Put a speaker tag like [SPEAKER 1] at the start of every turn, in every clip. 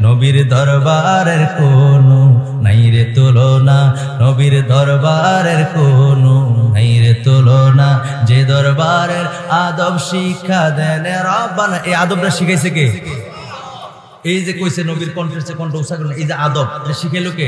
[SPEAKER 1] নবীর দরবারের কোনো নাই রে তুলনা, নবীর দরবারের কোনো নাই রে তুলনা, যে দরবারের আদব শিক্ষা দেন রব্বানা। এই আদবটা শিখাইছে কে? এই যে কইছে নবীর কণ্ঠে কণ্ঠ উচ্চারণ করেন, এই যে আদব এটা শিখাইলো কে?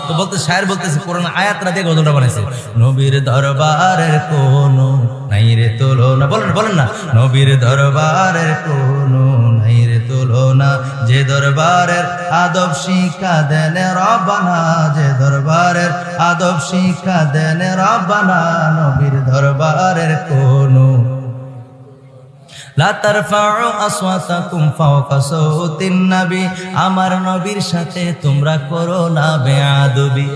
[SPEAKER 1] তো বলতে শায়ের বলতেছে কোরআন আয়াতটা দিয়ে গজলটা বানাইছে, নবীর দরবারের কোনো নাই রে তুলনা। বলেন বলেন না, নবীর দরবারের কোনো নাই রে তুলনা, যে দরবারের আদব শিক্ষা দেন রব্বানা, যে দরবারের আদব শিক্ষা দেন রব্বানা, নবীর দরবারের কোনো। লা তারফাউ আসওয়াতাকুম ফাওকা সাওতিন নবী, আমার নবীর সাথে তোমরা করো না বেয়াদবি।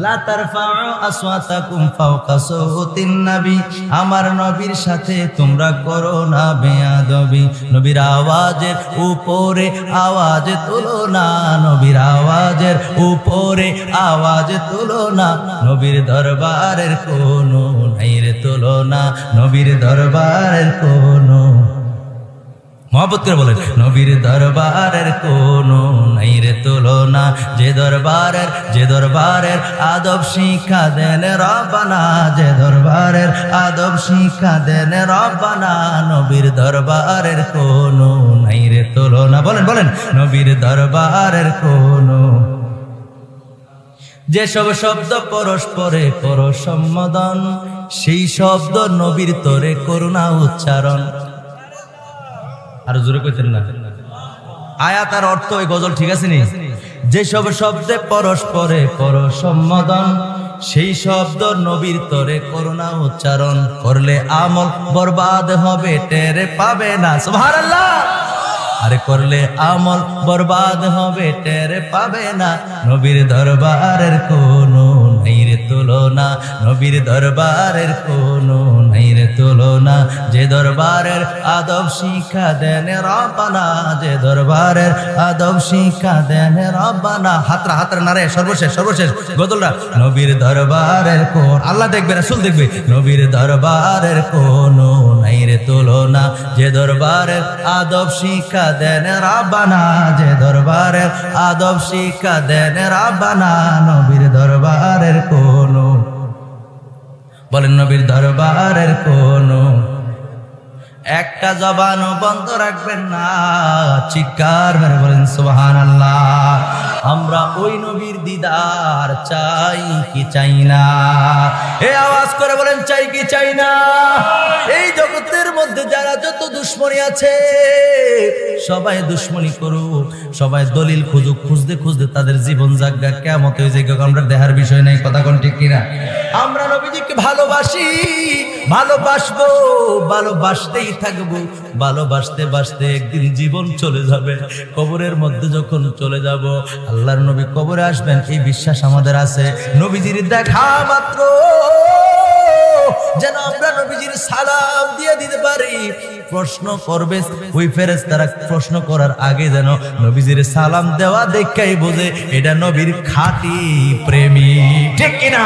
[SPEAKER 1] লা তারফাউ আসওয়াতাকুম ফাওকা সাওতিন নবী, আমার নবীর সাথে তোমরা করো না বেয়াদবি। নবীর আওয়াজের উপরে আওয়াজ তুলো না, নবীর আওয়াজের উপরে আওয়াজ তুলো না, নবীর দরবারের কোনো নাই রে তুলনা, নবীর দরবারের কোনো। মহব্বত করে বলেন, নবীর দরবারের কোনো নাই রে তুলনা, যে দরবারের আদব শিক্ষা দেন রব্বানা, যে দরবারের আদব শিক্ষা দেন রব্বানা, নবীর দরবারের কোনো নাই রে তুলনা। বলেন বলেন, নবীর দরবারের কোনো। যেসব শব্দ পরস্পরে করো সম্বোধন, সেই শব্দ নবীর তরে করুণা উচ্চারণ। আর জোরে কইতেন না, আয়াত আর অর্থ এই গজল ঠিক আছে নি? যেসব শব্দে পরস্পরে করো সম্বোধন, সেই শব্দ নবীর তরে করুণা উচ্চারণ, করলে আমল বরবাদ হবে টের পাবে না। সুবহানাল্লাহ। আরে করলে আমল বরবাদ হবে টের পাবে না, নবীর দরবারের কোনো নাই রে তুলনা, নবীর দরবারের কোনো নাই রে তুলনা, যে দরবারের আদব শিক্ষা দেন রব্বানা, যে দরবারের আদব শিক্ষা দেন রব্বানা। হাতরা হাতরা নারে, সর্বশেষ সর্বশেষ গজলটা, নবীর দরবারের কোন, আল্লাহ দেখবে রাসূল দেখবে, নবীর দরবারের কোনো নাই রে তুলনা, যে দরবারের আদব শিক্ষা দেন রব্বানা, যে দরবারের আদব শিক্ষা দেন রব্বানা, নবীর দরবারের কোনো। বলেন নবীর দরবারের কোনো। একটা জবানও বন্ধ রাখবেন না, চিৎকার মেরে বলেন সুবহানাল্লাহ। আমরা ওই নবীর দিদার চাই কি চাই না? এই আওয়াজ করে বলেন চাই কি চাই না? এই জগতের মধ্যে যারা যত দুশ্মনী আছে সবাই দুশ্মনী করুক, সবাই দলিল খুঁজুক, খুঁজতে খুঁজতে তাদের জীবন জায়গা কিয়ামত হয়ে যায়, আমরা দেখার বিষয় নাই। কথা কোন ঠিক কিনা? আমরা নবীজিকে ভালোবাসি, ভালোবাসবো, ভালোবাসতেই থাকবো, ভালোবাসতে বাসতে একদিন জীবন চলে যাবে। কবরের মধ্যে যখন চলে যাব, আল্লাহর নবী কবরে আসবেন, এই বিশ্বাস আমাদের আছে। নবীজির দেখা মাত্র যেন আমরা নবীজির সালাম দিয়ে দিতে পারি। প্রশ্ন করবে ওই ফেরেশতারা, প্রশ্ন করার আগে যেন নবীজির সালাম দেওয়া দেখাই বোঝে এটা নবীর খাঁটি প্রেমী। ঠিক কিনা?